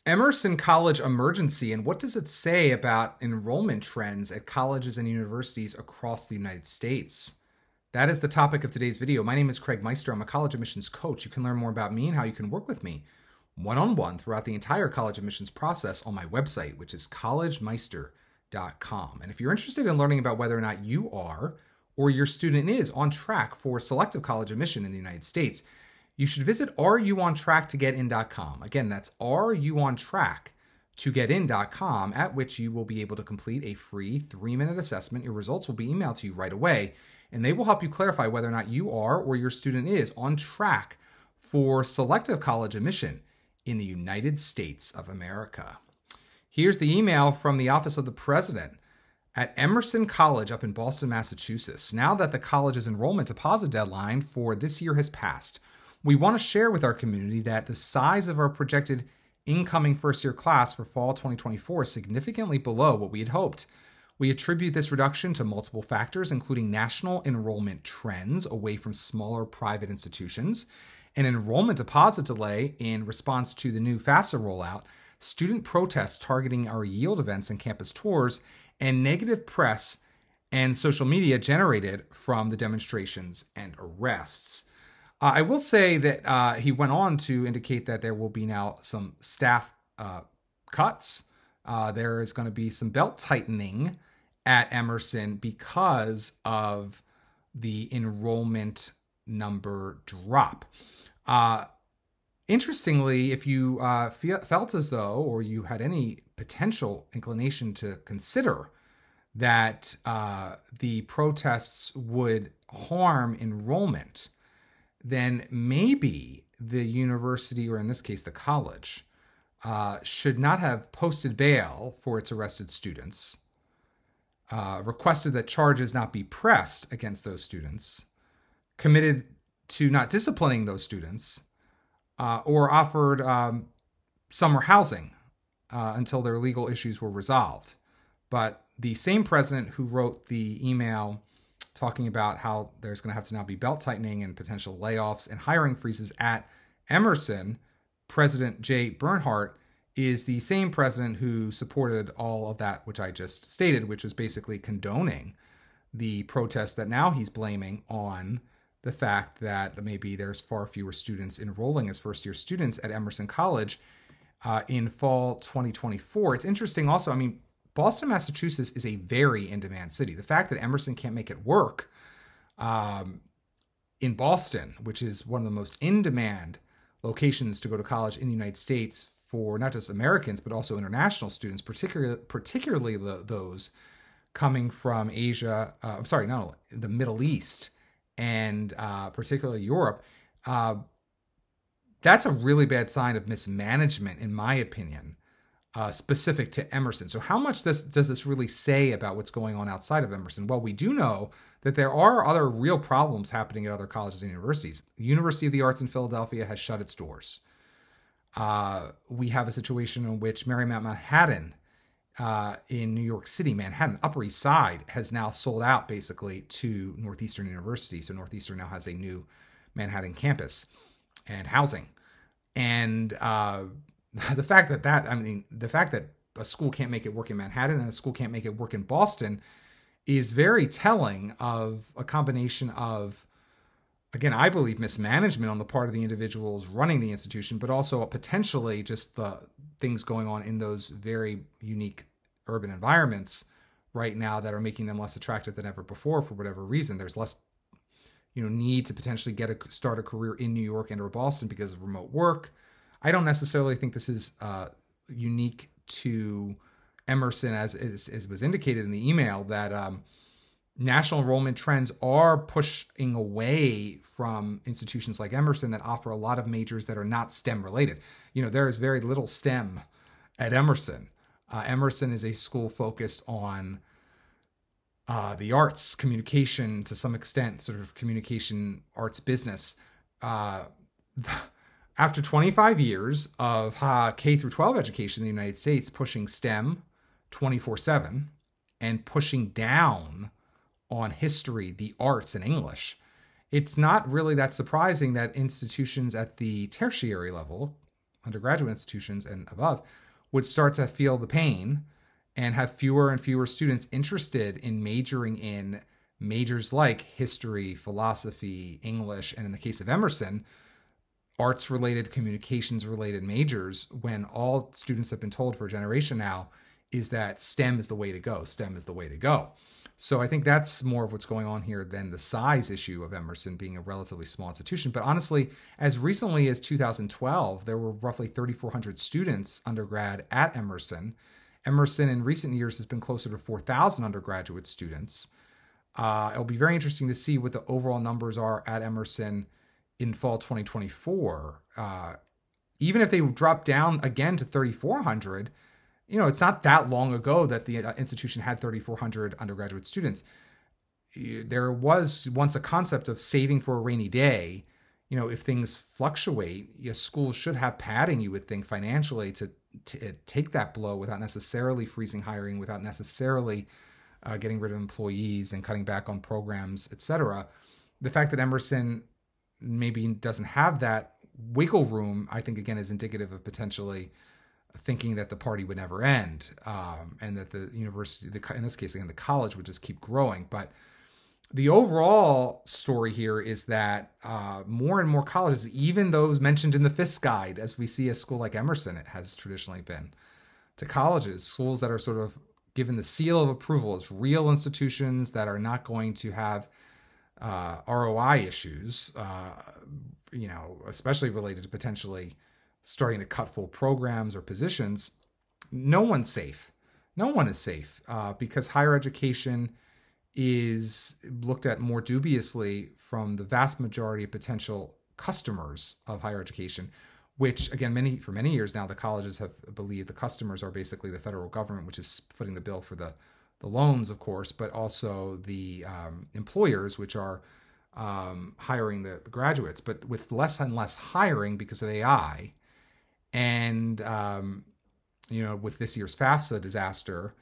Emerson College emergency, and what does it say about enrollment trends at colleges and universities across the United States? That is the topic of today's video. My name is Craig Meister. I'm a college admissions coach. You can learn more about me and how you can work with me one-on-one throughout the entire college admissions process on my website, which is collegemeister.com. And if you're interested in learning about whether or not you are or your student is on track for selective college admission in the United States, you should visit areyouontracktogetin.com. Again, that's areyouontracktogetin.com, at which you will be able to complete a free 3-minute assessment. Your results will be emailed to you right away, and they will help you clarify whether or not you are or your student is on track for selective college admission in the United States of America. Here's the email from the Office of the President at Emerson College up in Boston, Massachusetts. Now that the college's enrollment deposit deadline for this year has passed, we want to share with our community that the size of our projected incoming first-year class for fall 2024 is significantly below what we had hoped. We attribute this reduction to multiple factors, including national enrollment trends away from smaller private institutions, an enrollment deposit delay in response to the new FAFSA rollout, student protests targeting our yield events and campus tours, and negative press and social media generated from the demonstrations and arrests. I will say that he went on to indicate that there will be now some staff cuts. There is going to be some belt tightening at Emerson because of the enrollment number drop. Interestingly, if you felt as though, or you had any potential inclination to consider that the protests would harm enrollment, then maybe the university, or in this case, the college, should not have posted bail for its arrested students, requested that charges not be pressed against those students, committed to not disciplining those students, or offered summer housing until their legal issues were resolved. But the same president who wrote the email talking about how there's going to have to now be belt tightening and potential layoffs and hiring freezes at Emerson, President Jay Bernhardt, is the same president who supported all of that, which I just stated, which was basically condoning the protests that now he's blaming on the fact that maybe there's far fewer students enrolling as first-year students at Emerson College in fall 2024. It's interesting also, Boston, Massachusetts is a very in-demand city. The fact that Emerson can't make it work in Boston, which is one of the most in-demand locations to go to college in the United States for not just Americans, but also international students, particularly those coming from Asia, the Middle East, and particularly Europe, that's a really bad sign of mismanagement, in my opinion, specific to Emerson. So how much does this really say about what's going on outside of Emerson? Well, we do know that there are other real problems happening at other colleges and universities. The University of the Arts in Philadelphia has shut its doors. We have a situation in which Marymount Manhattan in New York City, Manhattan, Upper East Side, has now sold out basically to Northeastern University. So Northeastern now has a new Manhattan campus and housing. And the fact that a school can't make it work in Manhattan and a school can't make it work in Boston is very telling of a combination of, again, I believe mismanagement on the part of the individuals running the institution, but also potentially just the things going on in those very unique urban environments right now that are making them less attractive than ever before for whatever reason. There's less need to potentially start a career in New York and or Boston because of remote work. I don't necessarily think this is unique to Emerson, as was indicated in the email, that national enrollment trends are pushing away from institutions like Emerson that offer a lot of majors that are not STEM related. There is very little STEM at Emerson. Emerson is a school focused on the arts, communication, to some extent, sort of communication, arts, business. After 25 years of K through 12 education in the United States pushing STEM 24/7 and pushing down on history, the arts, and English, it's not really that surprising that institutions at the tertiary level, undergraduate institutions and above would start to feel the pain and have fewer and fewer students interested in majoring in majors like history, philosophy, English, and in the case of Emerson, arts related, communications related majors, when all students have been told for a generation now is that STEM is the way to go. STEM is the way to go. So I think that's more of what's going on here than the size issue of Emerson being a relatively small institution. But honestly, as recently as 2012, there were roughly 3,400 students undergrad at Emerson. Emerson in recent years has been closer to 4,000 undergraduate students. It'll be very interesting to see what the overall numbers are at Emerson in fall 2024. Even if they drop down again to 3,400, it's not that long ago that the institution had 3,400 undergraduate students. There was once a concept of saving for a rainy day. If things fluctuate, schools should have padding, you would think, financially to take that blow without necessarily freezing hiring, without necessarily getting rid of employees and cutting back on programs, etc. The fact that Emerson maybe doesn't have that wiggle room, I think, again, is indicative of potentially thinking that the party would never end, and that the university, in this case, again, the college would just keep growing. But the overall story here is that more and more colleges, even those mentioned in the FISC guide, as we see a school like Emerson, it has traditionally been, to colleges, schools that are sort of given the seal of approval as real institutions that are not going to have ROI issues, especially related to potentially starting to cut full programs or positions. No one's safe. No one is safe because higher education is looked at more dubiously from the vast majority of potential customers of higher education, which, again, for many years now, the colleges have believed the customers are basically the federal government, which is footing the bill for the loans, of course, but also the employers, which are hiring the graduates. But with less and less hiring because of AI, and with this year's FAFSA disaster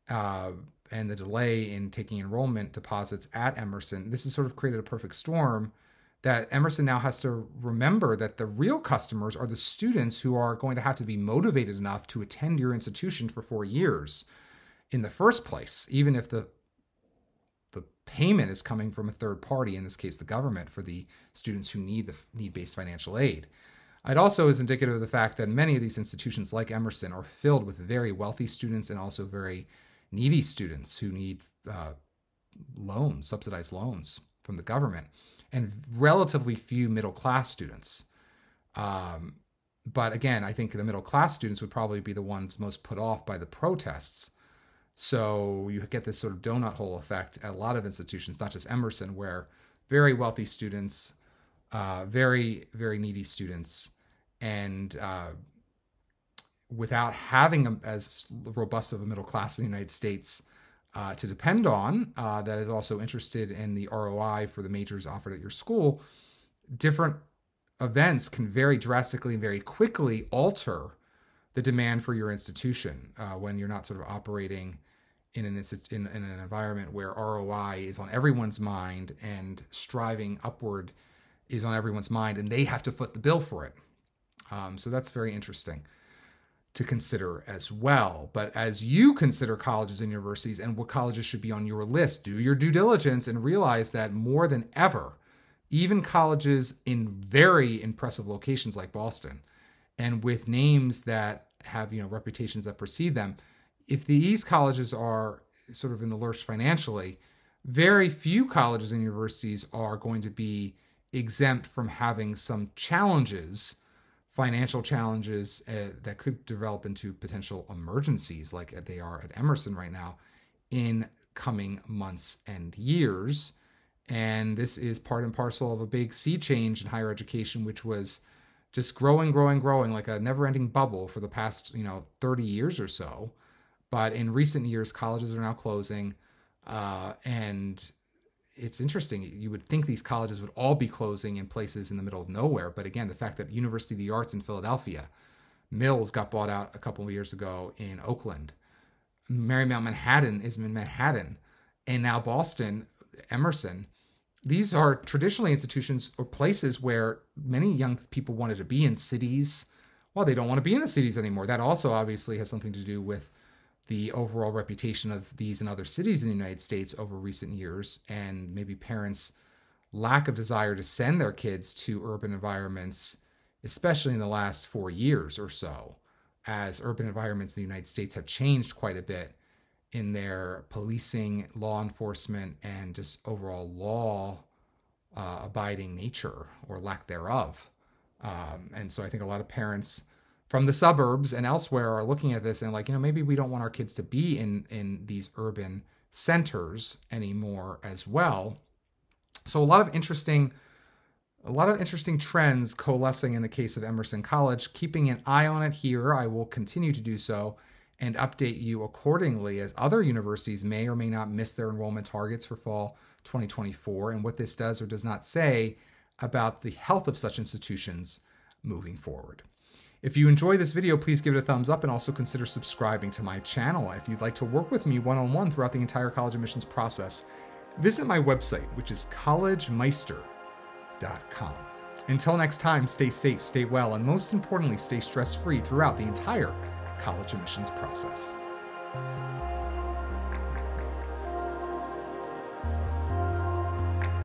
and the delay in taking enrollment deposits at Emerson, this has sort of created a perfect storm that Emerson now has to remember that the real customers are the students who are going to have to be motivated enough to attend your institution for 4 years in the first place, even if the payment is coming from a third party, in this case the government, for the students who need the need-based financial aid. It also is indicative of the fact that many of these institutions like Emerson are filled with very wealthy students and also very needy students who need loans, subsidized loans from the government, and relatively few middle-class students. But again, I think the middle-class students would probably be the ones most put off by the protests. So you get this sort of donut hole effect at a lot of institutions, not just Emerson, where very wealthy students, very, very needy students, and without having as robust of a middle class in the United States to depend on, that is also interested in the ROI for the majors offered at your school, different events can very drastically and very quickly alter the demand for your institution when you're not sort of operating in an environment where ROI is on everyone's mind and striving upward is on everyone's mind, and they have to foot the bill for it. So that's very interesting to consider as well. But as you consider colleges and universities and what colleges should be on your list, do your due diligence and realize that more than ever, even colleges in very impressive locations like Boston and with names that have, reputations that precede them, if these colleges are sort of in the lurch financially, very few colleges and universities are going to be exempt from having some challenges, financial challenges that could develop into potential emergencies like they are at Emerson right now in coming months and years. And this is part and parcel of a big sea change in higher education, which was just growing like a never-ending bubble for the past, 30 years or so. But in recent years, colleges are now closing, and it's interesting. You would think these colleges would all be closing in places in the middle of nowhere. But again, the fact that University of the Arts in Philadelphia, Mills got bought out a couple of years ago in Oakland, Marymount Manhattan is in Manhattan, and now Boston, Emerson. These are traditionally institutions or places where many young people wanted to be in cities well, they don't want to be in the cities anymore. That also obviously has something to do with the overall reputation of these and other cities in the United States over recent years, and maybe parents' lack of desire to send their kids to urban environments, especially in the last 4 years or so, as urban environments in the United States have changed quite a bit in their policing, law enforcement, and just overall law abiding nature or lack thereof. And so I think a lot of parents from the suburbs and elsewhere are looking at this and like, maybe we don't want our kids to be in these urban centers anymore as well. So a lot of interesting trends coalescing in the case of Emerson College. Keeping an eye on it here, I will continue to do so and update you accordingly as other universities may or may not miss their enrollment targets for fall 2024 and what this does or does not say about the health of such institutions moving forward. If you enjoy this video, please give it a thumbs up and also consider subscribing to my channel. If you'd like to work with me one-on-one throughout the entire college admissions process, visit my website, which is collegemeister.com. Until next time, stay safe, stay well, and most importantly, stay stress-free throughout the entire college admissions process.